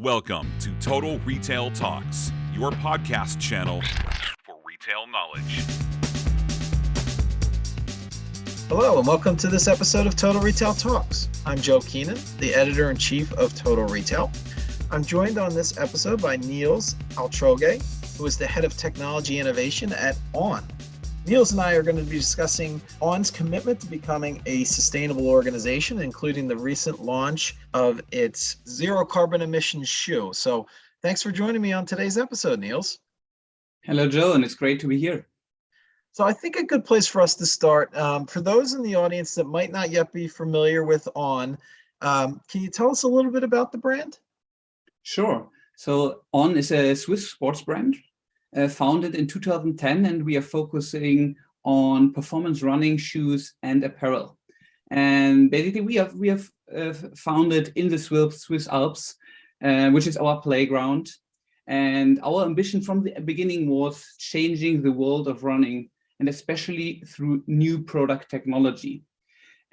Welcome to Total Retail Talks, your podcast channel for retail knowledge. Hello, and welcome to this episode of Total Retail Talks. I'm Joe Keenan, the editor-in-chief of Total Retail. I'm joined on this episode by Nils Altrogge, who is the head of technology innovation at On. Nils and I are going to be discussing On's commitment to becoming a sustainable organization, including the recent launch of its zero carbon emissions shoe. So thanks for joining me on today's episode, Nils. Hello, Joe, and it's great to be here. So I think a good place for us to start, for those in the audience that might not yet be familiar with On, can you tell us a little bit about the brand? Sure. So On is a Swiss sports brand. Founded in 2010, and we are focusing on performance running shoes and apparel. And basically, we have founded in the Swiss Alps, which is our playground. And our ambition from the beginning was changing the world of running, and especially through new product technology.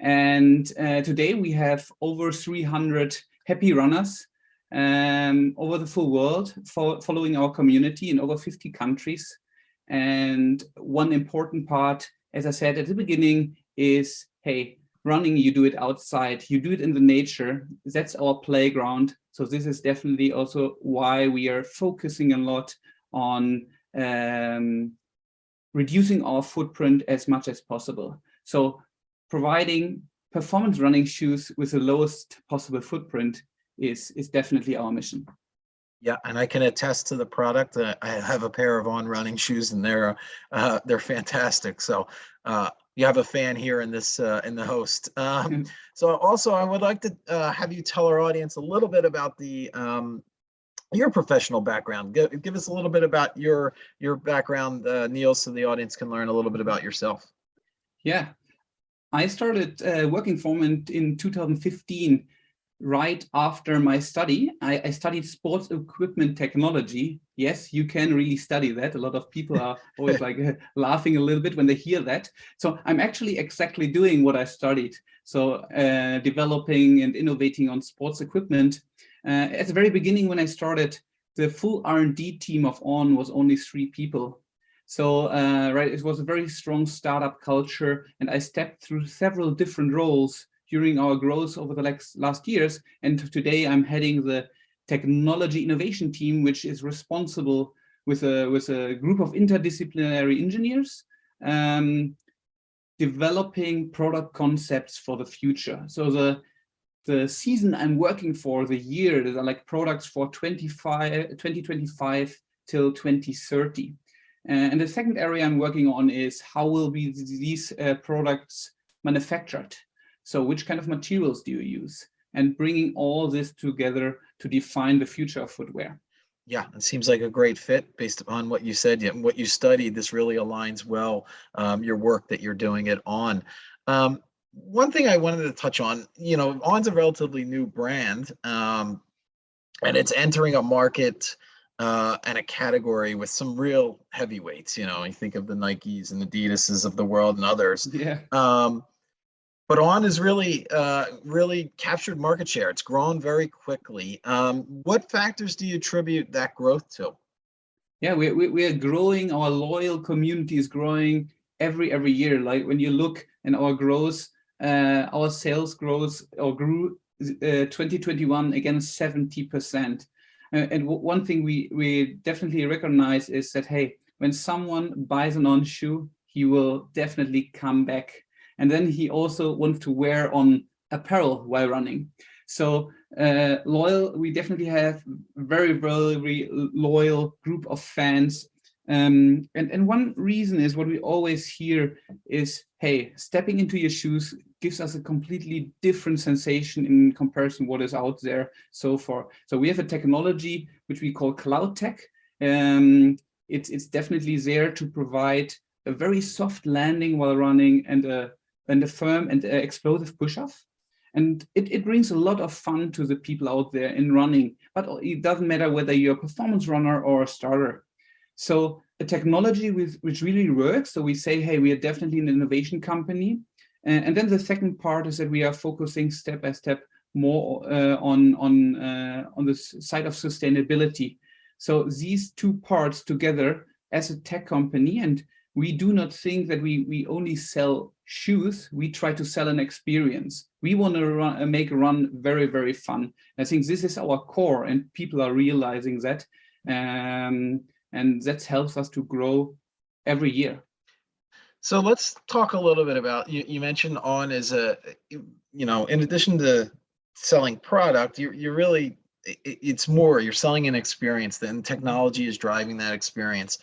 And today we have over 300 happy runners over the full world, following our community in over 50 countries. And one important part, as I said at the beginning, is, hey, running, you do it outside, you do it in the nature. That's our playground. So this is definitely also why we are focusing a lot on reducing our footprint as much as possible. So providing performance running shoes with the lowest possible footprint is definitely our mission. Yeah, and I can attest to the product. I have a pair of On running shoes, and they're fantastic. So you have a fan here in this in the host. So also, I would like to have you tell our audience a little bit about the your professional background. Give us a little bit about your background, Neil, so the audience can learn a little bit about yourself. Yeah, I started working for them in 2015. Right after my study, I studied sports equipment technology. Yes, you can really study that. A lot of people are always like laughing a little bit when they hear that. So I'm actually exactly doing what I studied. So developing and innovating on sports equipment. At the very beginning when I started, the full R&D team of On was only 3 people. So it was a very strong startup culture, and I stepped through several different roles during our growth over the last years. And today I'm heading the technology innovation team, which is responsible with a group of interdisciplinary engineers, developing product concepts for the future. So the season I'm working for, the year, are like products for 2025 till 2030. And the second area I'm working on is how will be these products manufactured? So which kind of materials do you use? And bringing all this together to define the future of footwear. Yeah, it seems like a great fit based upon what you said and what you studied. This really aligns well, your work that you're doing it On. One thing I wanted to touch on, On's a relatively new brand, and it's entering a market and a category with some real heavyweights. You think of the Nikes and Adidases of the world and others. Yeah. But On has really captured market share. It's grown very quickly. What factors do you attribute that growth to? Yeah, we are growing. Our loyal community is growing every year. Like when you look in our growth, our sales growth grew 2021 against 70%. And one thing we definitely recognize is that, hey, when someone buys an On shoe, he will definitely come back. And then he also wants to wear On apparel while running. So we definitely have very, very loyal group of fans. And one reason is what we always hear is, hey, stepping into your shoes gives us a completely different sensation in comparison to what is out there so far. So we have a technology which we call Cloud Tech. It's definitely there to provide a very soft landing while running and a firm and explosive push-off. And it brings a lot of fun to the people out there in running, but it doesn't matter whether you're a performance runner or a starter. So a technology which really works. So we say, hey, we are definitely an innovation company. And then the second part is that we are focusing step by step more on the side of sustainability. So these two parts together as a tech company, and we do not think that we only sell shoes, we try to sell an experience. We want to make a run very, very fun. I think this is our core, and people are realizing that. And that helps us to grow every year. So let's talk a little bit about, you mentioned On as a, in addition to selling product, you're really, it's more, you're selling an experience, then technology is driving that experience.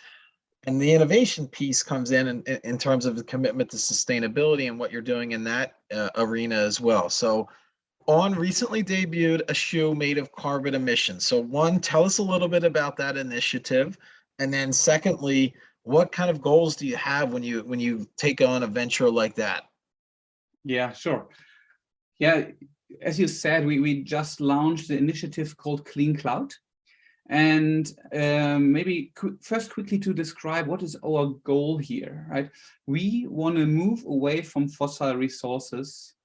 And the innovation piece comes in terms of the commitment to sustainability and what you're doing in that arena as well. So On recently debuted a shoe made of carbon emissions. So one, tell us a little bit about that initiative. And then secondly, what kind of goals do you have when you take on a venture like that? Yeah, sure. Yeah, as you said, we just launched the initiative called Clean Cloud. And maybe first quickly to describe what is our goal here, right? We want to move away from fossil resources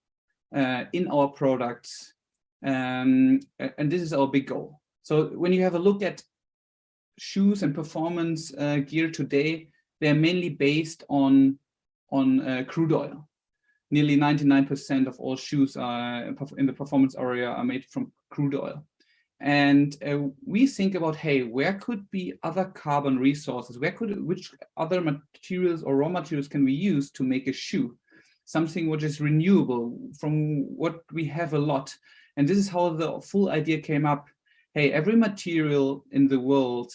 in our products. And this is our big goal. So when you have a look at shoes and performance gear today, they're mainly based on crude oil. Nearly 99% of all shoes in the performance area are made from crude oil. And we think about, hey, where could be other carbon resources? Which other materials or raw materials can we use to make a shoe? Something which is renewable from what we have a lot. And this is how the full idea came up. Hey, every material in the world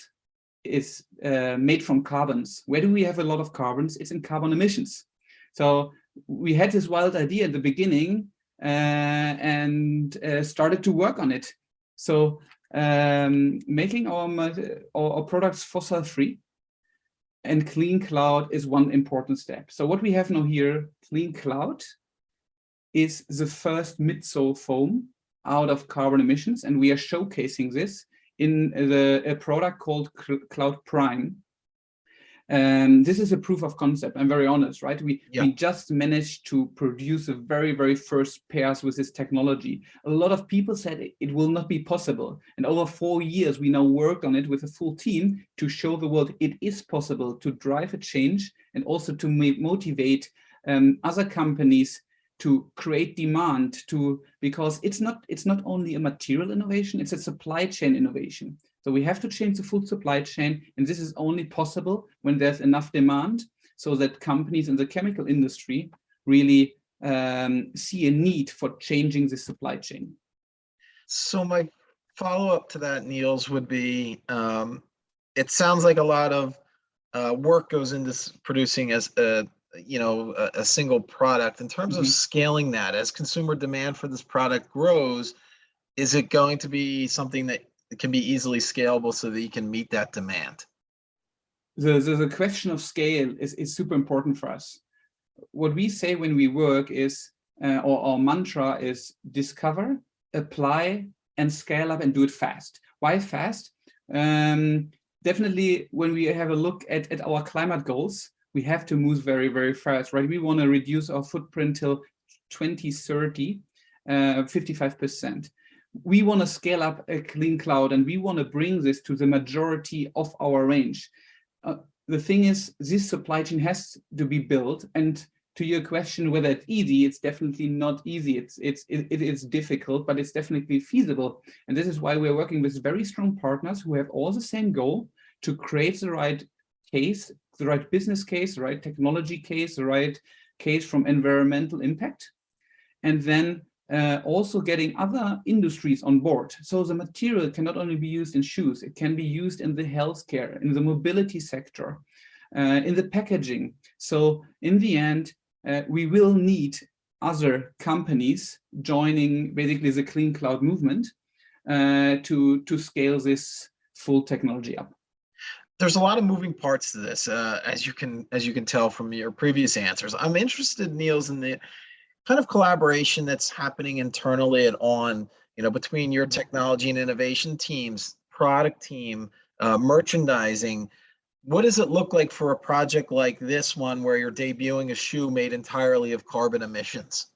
is made from carbons. Where do we have a lot of carbons? It's in carbon emissions. So we had this wild idea at the beginning and started to work on it. So making our products fossil free, and Clean Cloud is one important step. So what we have now here, Clean Cloud, is the first midsole foam out of carbon emissions, and we are showcasing this in a product called Cloud Prime. This is a proof of concept. I'm very honest, right? We just managed to produce the very, very first pairs with this technology. A lot of people said it will not be possible. And over 4 years, we now worked on it with a full team to show the world it is possible to drive a change and also to motivate other companies to create demand because it's not only a material innovation, it's a supply chain innovation. So we have to change the full supply chain, and this is only possible when there's enough demand so that companies in the chemical industry really see a need for changing the supply chain. So my follow-up to that, Nils, would be, it sounds like a lot of work goes into producing as a single product. In terms of scaling that, as consumer demand for this product grows, is it going to be something that can be easily scalable so that you can meet that demand? The question of scale is super important for us. What we say when we work is, or our mantra is, discover, apply, and scale up and do it fast. Why fast? Definitely when we have a look at our climate goals, we have to move very, very fast, right? We want to reduce our footprint till 2030, 55%. We want to scale up a Clean Cloud, and we want to bring this to the majority of our range. The thing is, this supply chain has to be built. And to your question, whether it's easy, it's definitely not easy. It is difficult, but it's definitely feasible. And this is why we're working with very strong partners who have all the same goal to create the right case, the right business case, the right technology case, the right case from environmental impact. And then also getting other industries on board. So the material can not only be used in shoes, it can be used in the healthcare, in the mobility sector, in the packaging. So in the end, we will need other companies joining basically the Clean Cloud movement to scale this full technology up. There's a lot of moving parts to this, as you can tell from your previous answers. I'm interested, Nils, in the kind of collaboration that's happening internally at On, between your technology and innovation teams, product team, merchandising. What does it look like for a project like this one where you're debuting a shoe made entirely of carbon emissions?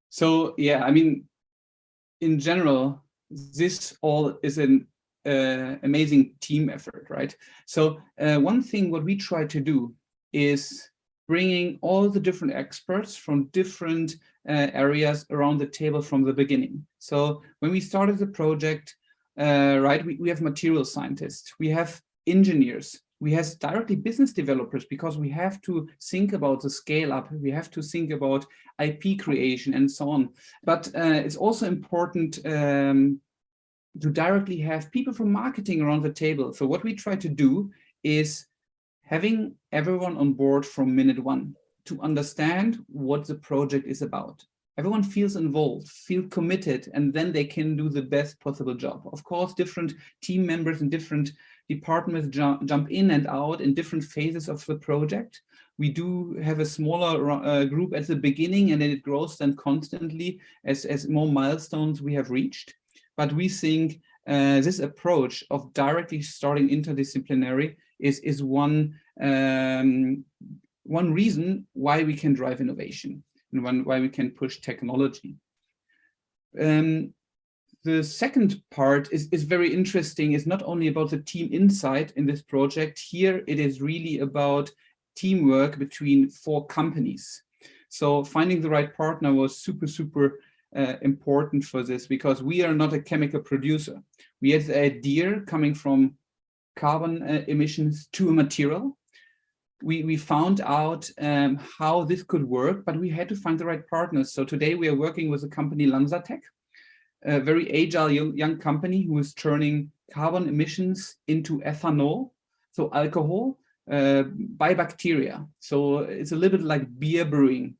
So, yeah, I mean, in general, this all is an amazing team effort, right? So one thing what we try to do is bringing all the different experts from different areas around the table from the beginning. So when we started the project, right, we have material scientists, we have engineers, we have directly business developers, because we have to think about the scale up, we have to think about IP creation and so on. But it's also important to directly have people from marketing around the table. So what we try to do is having everyone on board from minute one to understand what the project is about. Everyone feels involved, feel committed, and then they can do the best possible job. Of course, different team members and different departments jump in and out in different phases of the project. We do have a smaller group at the beginning, and then it grows then constantly as more milestones we have reached. But we think this approach of directly starting interdisciplinary is one reason why we can drive innovation and why we can push technology. The second part is very interesting. It's not only about the team insight in this project. Here, it is really about teamwork between 4 companies. So finding the right partner was super important for this, because we are not a chemical producer. We had the idea coming from carbon emissions to a material. We found out how this could work, but we had to find the right partners. So today we are working with the company Lanzatech, a very agile young company who is turning carbon emissions into ethanol, so alcohol, by bacteria. So it's a little bit like beer brewing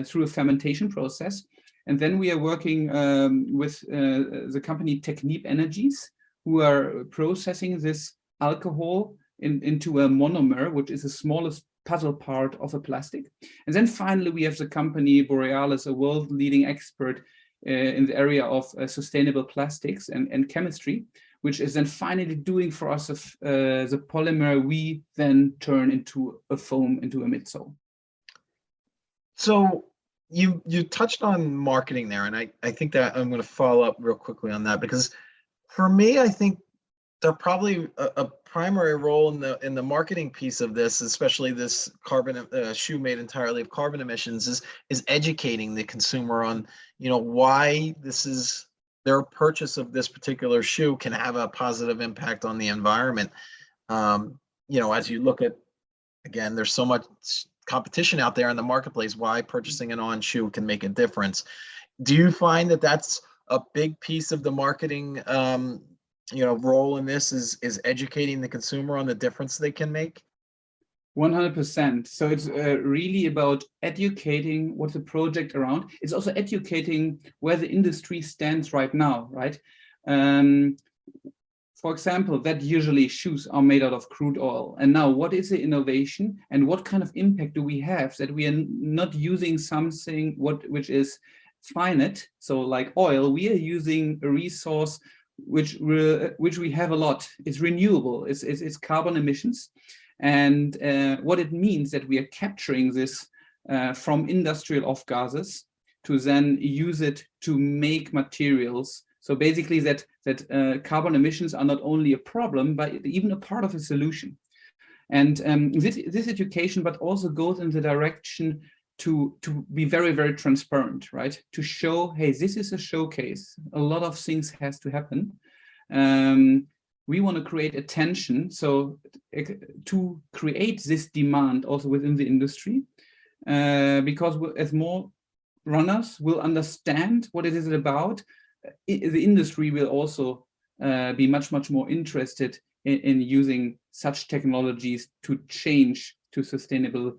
through a fermentation process. And then we are working with the company Technip Energies, who are processing this alcohol into a monomer, which is the smallest puzzle part of a plastic. And then finally, we have the company Borealis, a world-leading expert in the area of sustainable plastics and chemistry, which is then finally doing for us the polymer we then turn into a foam, into a midsole. So you touched on marketing there, and I think that I'm going to follow up real quickly on that, because for me, I think they're probably a primary role in the marketing piece of this, especially this carbon shoe made entirely of carbon emissions, is educating the consumer on, why their purchase of this particular shoe can have a positive impact on the environment. As you look at, again, there's so much competition out there in the marketplace, why purchasing an On shoe can make a difference. Do you find that that's a big piece of the marketing role in this, is educating the consumer on the difference they can make? 100%. So it's really about educating what's the project around. It's also educating where the industry stands right now, right? For example, that usually shoes are made out of crude oil. And now what is the innovation and what kind of impact do we have that we are not using something which is finite, so like oil? We are using a resource which we have a lot. It's renewable, it's carbon emissions. And what it means that we are capturing this from industrial off-gases to then use it to make materials. So basically that carbon emissions are not only a problem, but even a part of a solution. And this education, but also goes in the direction to be very, very transparent, right? To show, hey, this is a showcase. A lot of things has to happen. We want to create attention, so to create this demand also within the industry, because as more runners will understand what it is about, the industry will also be much more interested in using such technologies to change to sustainable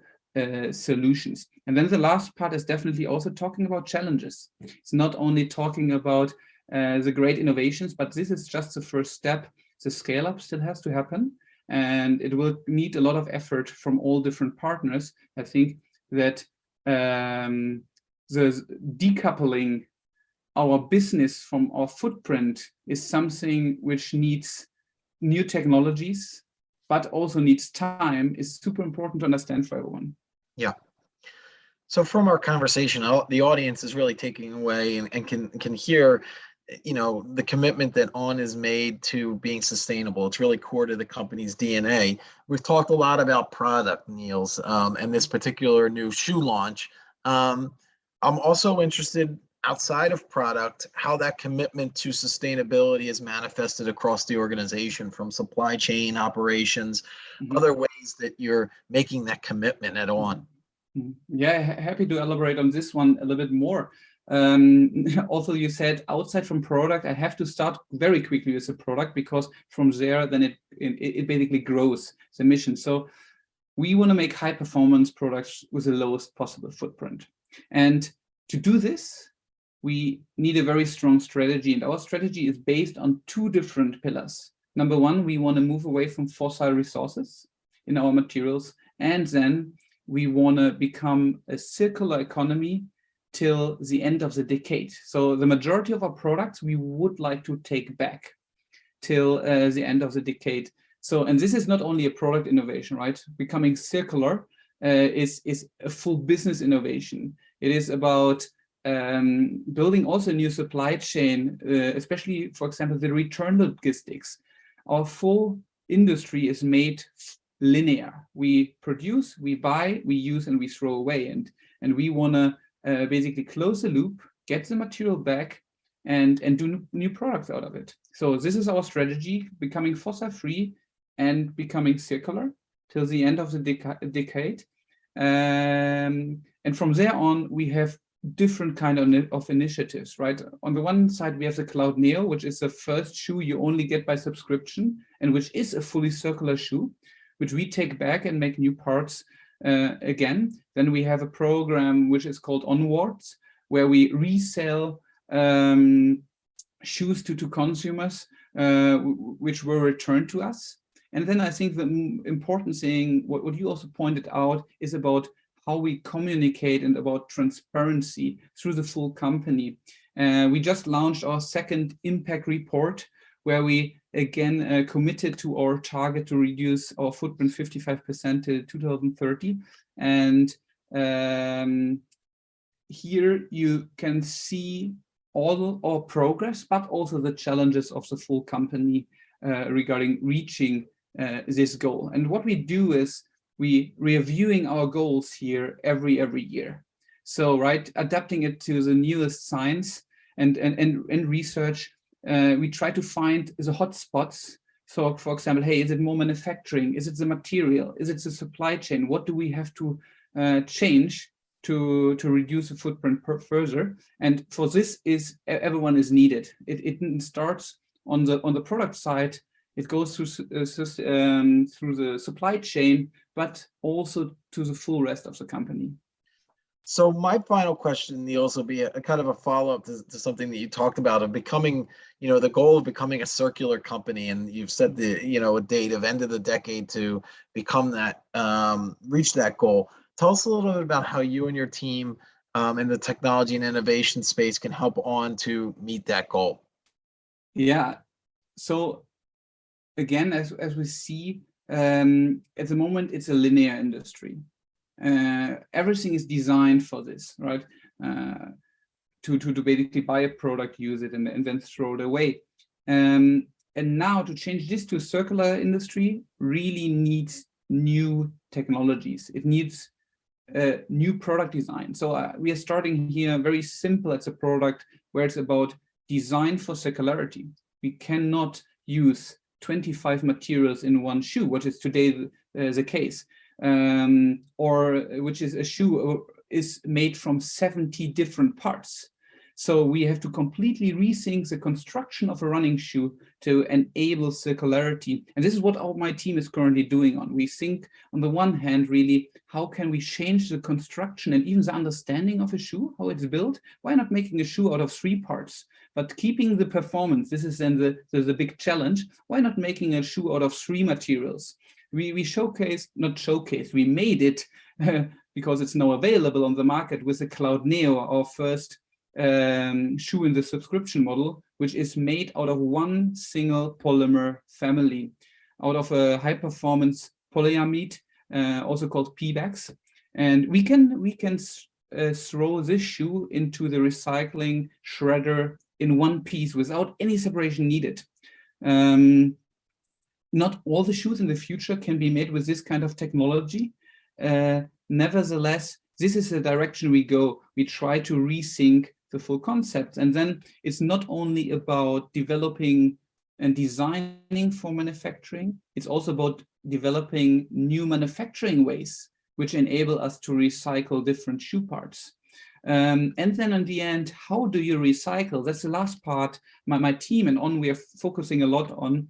solutions. And then the last part is definitely also talking about challenges. It's not only talking about the great innovations, but this is just the first step. The scale up still has to happen, and it will need a lot of effort from all different partners. I think that the decoupling our business from our footprint is something which needs new technologies, but also needs time, is super important to understand for everyone. Yeah. So from our conversation, the audience is really taking away and can hear, the commitment that On is made to being sustainable. It's really core to the company's DNA. We've talked a lot about product, Niels, and this particular new shoe launch. I'm also interested outside of product, how that commitment to sustainability is manifested across the organization, from supply chain operations, other ways that you're making that commitment at On. Yeah, happy to elaborate on this one a little bit more. Also, you said outside from product, I have to start very quickly with the product, because from there, then it basically grows the mission. So we want to make high performance products with the lowest possible footprint. And to do this, we need a very strong strategy. And our strategy is based on two different pillars. Number one, we want to move away from fossil resources in our materials. And then we want to become a circular economy till the end of the decade. So the majority of our products we would like to take back till the end of the decade. So, and this is not only a product innovation, right? Becoming circular is a full business innovation. It is about building also a new supply chain, especially, for example, the return logistics. Our full industry is made linear. We produce, we buy, we use, and we throw away. And we want to basically close the loop, get the material back, and do new products out of it. So this is our strategy: becoming fossil-free and becoming circular till the end of the decade. And from there on, we have different kind of initiatives, right? On the one side, we have the Cloud Neo, which is the first shoe you only get by subscription, and which is a fully circular shoe, which we take back and make new parts again. Then we have a program which is called Onwards, where we resell shoes to consumers, which were returned to us. And then I think the important thing, what you also pointed out, is about how we communicate and about transparency through the full company. We just launched our second impact report, where we again committed to our target to reduce our footprint 55% to 2030. And here you can see all our progress, but also the challenges of the full company regarding reaching this goal. And what we do is we reviewing our goals here every year. So, right, adapting it to the newest science and research. We try to find the hot spots. So, for example, hey, is it more manufacturing? Is it the material? Is it the supply chain? What do we have to change to reduce the footprint further? And for this, everyone is needed. It starts on the product side. It goes through the supply chain, but also to the full rest of the company. So my final question, Niels, will be a kind of a follow-up to something that you talked about, of becoming, the goal of becoming a circular company. And you've set a date of end of the decade to become that, reach that goal. Tell us a little bit about how you and your team in the technology and innovation space can help On to meet that goal. Yeah. So again, as we see, at the moment, it's a linear industry. Everything is designed for this, right? To basically buy a product, use it, and then throw it away. And now to change this to a circular industry really needs new technologies. It needs new product design. So we are starting here very simple as a product where it's about design for circularity. We cannot use 25 materials in one shoe, which is today the case. Or which is a shoe is made from 70 different parts. So we have to completely rethink the construction of a running shoe to enable circularity. And this is what my team is currently doing on. We think on the one hand, really, how can we change the construction and even the understanding of a shoe, how it's built? Why not making a shoe out of 3 parts, but keeping the performance? This is then the big challenge. Why not making a shoe out of 3 materials? We we made it because it's now available on the market with the Cloud Neo, our first shoe in the subscription model, which is made out of one single polymer family, out of a high performance polyamide, also called PBAX. And we can throw this shoe into the recycling shredder in one piece without any separation needed. Not all the shoes in the future can be made with this kind of technology. Nevertheless, this is the direction we go. We try to rethink the full concept. And then it's not only about developing and designing for manufacturing, it's also about developing new manufacturing ways which enable us to recycle different shoe parts. And then in the end, how do you recycle? That's the last part my team and we are focusing a lot on,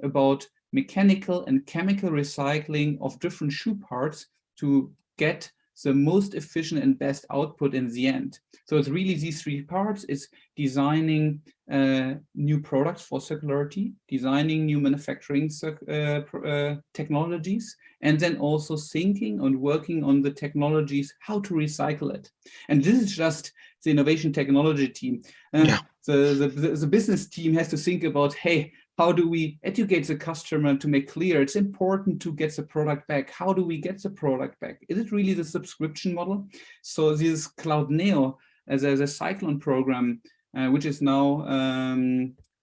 about mechanical and chemical recycling of different shoe parts to get the most efficient and best output in the end. So it's really these three parts. It's designing new products for circularity, designing new manufacturing technologies, and then also thinking and working on the technologies, how to recycle it. And this is just the innovation technology team. The business team has to think about, hey, how do we educate the customer to make clear it's important to get the product back? How do we get the product back? Is it really the subscription model? So this Cloud Neo as a Cyclone program, which is now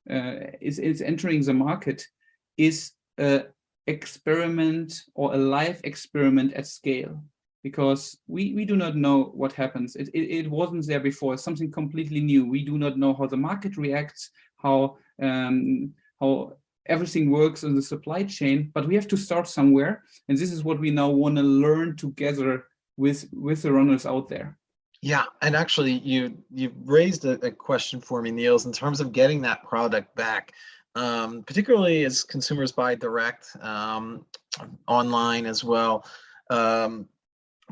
is entering the market, is an experiment or a live experiment at scale, because we do not know what happens. It wasn't there before. It's something completely new. We do not know how the market reacts, how everything works in the supply chain, but we have to start somewhere. And this is what we now want to learn together with the runners out there. Yeah, and actually you raised a question for me, Nils, in terms of getting that product back, particularly as consumers buy direct, online as well.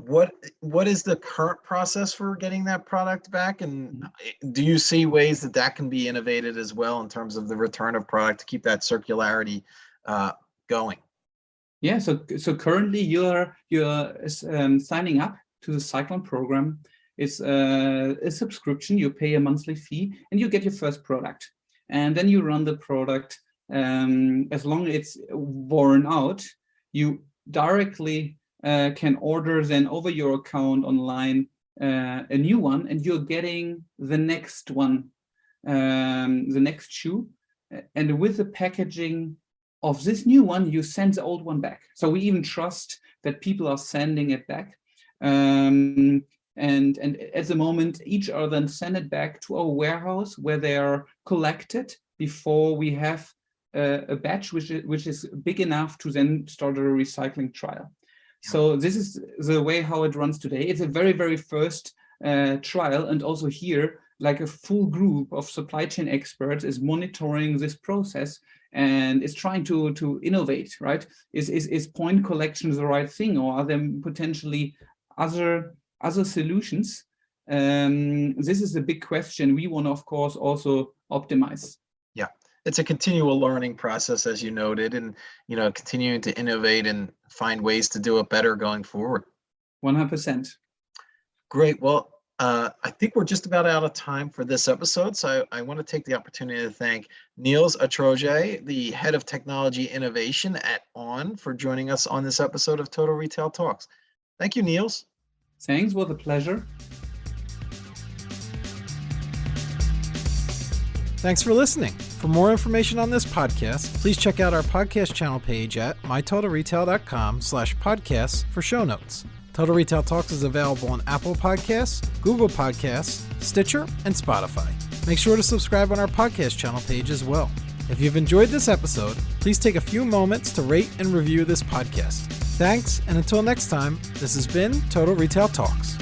What is the current process for getting that product back, and do you see ways that can be innovated as well in terms of the return of product to keep that circularity going? Yeah, so currently you're signing up to the Cyclone program. It's a subscription. You pay a monthly fee and you get your first product, and then you run the product. As long as it's worn out, you directly can order then over your account online a new one, and you're getting the next one, the next shoe, and with the packaging of this new one, you send the old one back. So we even trust that people are sending it back, and at the moment, each are then send it back to our warehouse where they are collected before we have a batch which is big enough to then start a recycling trial. So this is the way how it runs today. It's a very, very first trial. And also here, like a full group of supply chain experts is monitoring this process and is trying to innovate, right? Is point collection the right thing, or are there potentially other solutions? This is a big question we want to, of course, also optimize. Yeah. It's a continual learning process, as you noted, and continuing to innovate and find ways to do it better going forward. 100%. Great. Well, I think we're just about out of time for this episode, so I want to take the opportunity to thank Nils Altrogge, the head of technology innovation at On, for joining us on this episode of Total Retail Talks. Thank you, Nils. Thanks. What a pleasure. Thanks for listening. For more information on this podcast, please check out our podcast channel page at mytotalretail.com/podcasts for show notes. Total Retail Talks is available on Apple Podcasts, Google Podcasts, Stitcher, and Spotify. Make sure to subscribe on our podcast channel page as well. If you've enjoyed this episode, please take a few moments to rate and review this podcast. Thanks, and until next time, this has been Total Retail Talks.